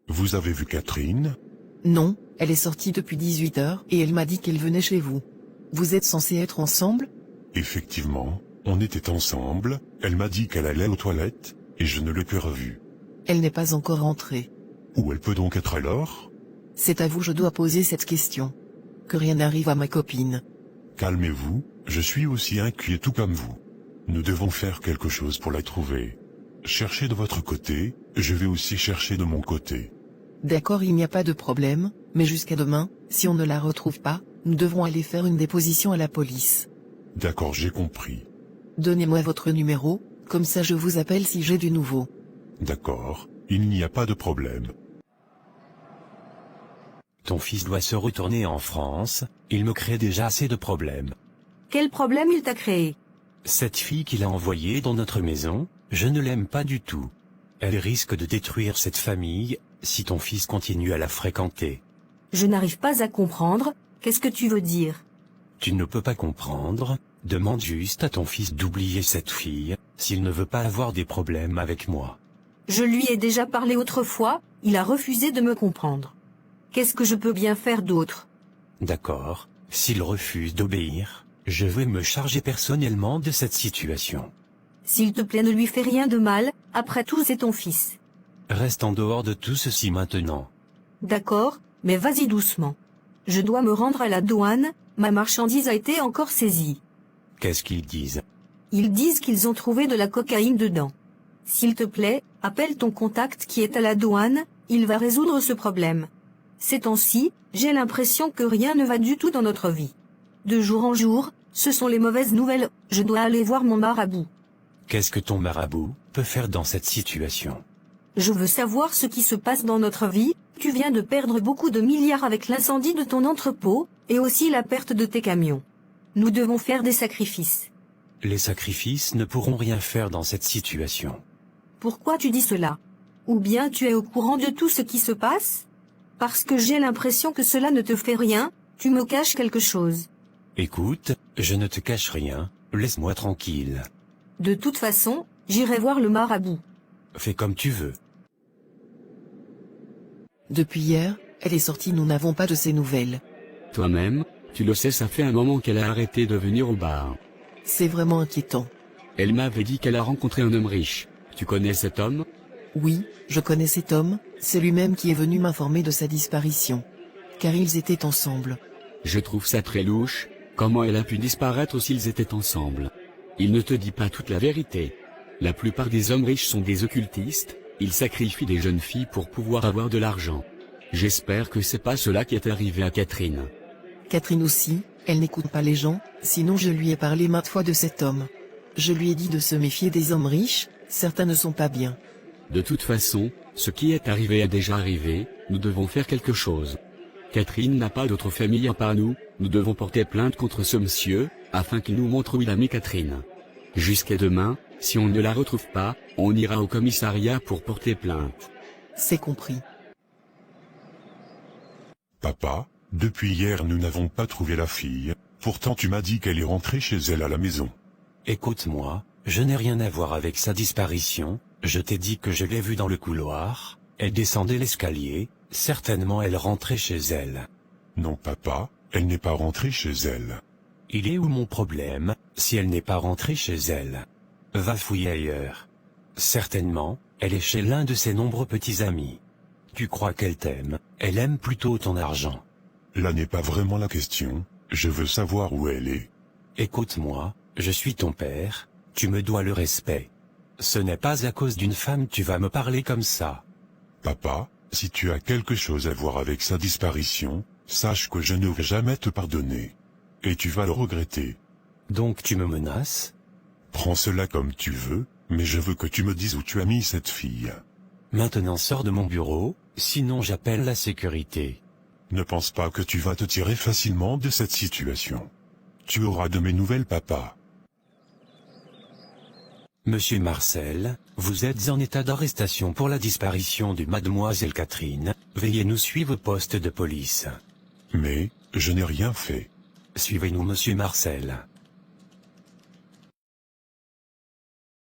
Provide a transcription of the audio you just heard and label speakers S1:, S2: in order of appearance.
S1: Vous avez vu Catherine?
S2: Non, elle est sortie depuis 18 heures et elle m'a dit qu'elle venait chez vous. Vous êtes censés être ensemble?
S1: Effectivement, on était ensemble, elle m'a dit qu'elle allait aux toilettes, et je ne l'ai plus revue.
S2: Elle n'est pas encore rentrée.
S1: Où elle peut donc être alors?
S2: C'est à vous je dois poser cette question. Que rien n'arrive à ma copine.
S1: Calmez-vous, je suis aussi inquiet tout comme vous. Nous devons faire quelque chose pour la trouver. Cherchez de votre côté, je vais aussi chercher de mon côté.
S2: D'accord, il n'y a pas de problème, mais jusqu'à demain, si on ne la retrouve pas, nous devrons aller faire une déposition à la police.
S1: D'accord, j'ai compris.
S2: Donnez-moi votre numéro, comme ça je vous appelle si j'ai du nouveau.
S1: D'accord, il n'y a pas de problème.
S3: Ton fils doit se retourner en France, il me crée déjà assez de problèmes.
S4: Quel problème il t'a créé?
S3: Cette fille qu'il a envoyée dans notre maison, je ne l'aime pas du tout. Elle risque de détruire cette famille, si ton fils continue à la fréquenter.
S4: Je n'arrive pas à comprendre, qu'est-ce que tu veux dire?
S3: Tu ne peux pas comprendre, demande juste à ton fils d'oublier cette fille, s'il ne veut pas avoir des problèmes avec moi.
S4: Je lui ai déjà parlé autrefois, il a refusé de me comprendre. Qu'est-ce que je peux bien faire d'autre?
S3: D'accord, s'il refuse d'obéir, je vais me charger personnellement de cette situation.
S4: S'il te plaît, ne lui fais rien de mal, après tout c'est ton fils.
S3: Reste en dehors de tout ceci maintenant.
S4: D'accord, mais vas-y doucement. Je dois me rendre à la douane, ma marchandise a été encore saisie.
S3: Qu'est-ce qu'ils disent?
S4: Ils disent qu'ils ont trouvé de la cocaïne dedans. S'il te plaît, appelle ton contact qui est à la douane, il va résoudre ce problème. Ces temps-ci, j'ai l'impression que rien ne va du tout dans notre vie. De jour en jour, ce sont les mauvaises nouvelles, je dois aller voir mon marabout.
S3: Qu'est-ce que ton marabout peut faire dans cette situation?
S4: Je veux savoir ce qui se passe dans notre vie, tu viens de perdre beaucoup de milliards avec l'incendie de ton entrepôt, et aussi la perte de tes camions. Nous devons faire des sacrifices.
S3: Les sacrifices ne pourront rien faire dans cette situation.
S4: Pourquoi tu dis cela? Ou bien tu es au courant de tout ce qui se passe? Parce que j'ai l'impression que cela ne te fait rien, tu me caches quelque chose.
S3: Écoute, je ne te cache rien, laisse-moi tranquille.
S4: De toute façon, j'irai voir le marabout.
S3: Fais comme tu veux.
S2: Depuis hier, elle est sortie, nous n'avons pas de ses nouvelles.
S5: Toi-même, tu le sais, ça fait un moment qu'elle a arrêté de venir au bar.
S2: C'est vraiment inquiétant.
S5: Elle m'avait dit qu'elle a rencontré un homme riche. Tu connais cet homme?
S2: Oui, je connais cet homme, c'est lui-même qui est venu m'informer de sa disparition. Car ils étaient ensemble.
S5: Je trouve ça très louche, comment elle a pu disparaître s'ils étaient ensemble. Il ne te dit pas toute la vérité. La plupart des hommes riches sont des occultistes, ils sacrifient des jeunes filles pour pouvoir avoir de l'argent. J'espère que c'est pas cela qui est arrivé à Catherine.
S2: Catherine aussi, elle n'écoute pas les gens, sinon je lui ai parlé maintes fois de cet homme. Je lui ai dit de se méfier des hommes riches, certains ne sont pas bien.
S5: De toute façon, ce qui est arrivé est déjà arrivé, nous devons faire quelque chose. Catherine n'a pas d'autre famille à part nous, nous devons porter plainte contre ce monsieur, afin qu'il nous montre où il a mis Catherine. Jusqu'à demain, si on ne la retrouve pas, on ira au commissariat pour porter plainte.
S2: C'est compris.
S1: Papa, depuis hier nous n'avons pas trouvé la fille, pourtant tu m'as dit qu'elle est rentrée chez elle à la maison.
S3: Écoute-moi, je n'ai rien à voir avec sa disparition, je t'ai dit que je l'ai vue dans le couloir, elle descendait l'escalier, certainement elle rentrait chez elle.
S1: Non papa, elle n'est pas rentrée chez elle.
S3: Il est où mon problème, si elle n'est pas rentrée chez elle? Va fouiller ailleurs. Certainement, elle est chez l'un de ses nombreux petits amis. Tu crois qu'elle t'aime, elle aime plutôt ton argent.
S1: Là n'est pas vraiment la question, je veux savoir où elle est.
S3: Écoute-moi, je suis ton père, tu me dois le respect. Ce n'est pas à cause d'une femme tu vas me parler comme ça.
S1: Papa, si tu as quelque chose à voir avec sa disparition, sache que je ne vais jamais te pardonner. Et tu vas le regretter.
S3: Donc tu me menaces?
S1: Prends cela comme tu veux, mais je veux que tu me dises où tu as mis cette fille.
S3: Maintenant sors de mon bureau, sinon j'appelle la sécurité.
S1: Ne pense pas que tu vas te tirer facilement de cette situation. Tu auras de mes nouvelles, papa.
S3: Monsieur Marcel, vous êtes en état d'arrestation pour la disparition de mademoiselle Catherine, veuillez nous suivre au poste de police.
S1: Mais, je n'ai rien fait.
S3: Suivez-nous monsieur Marcel.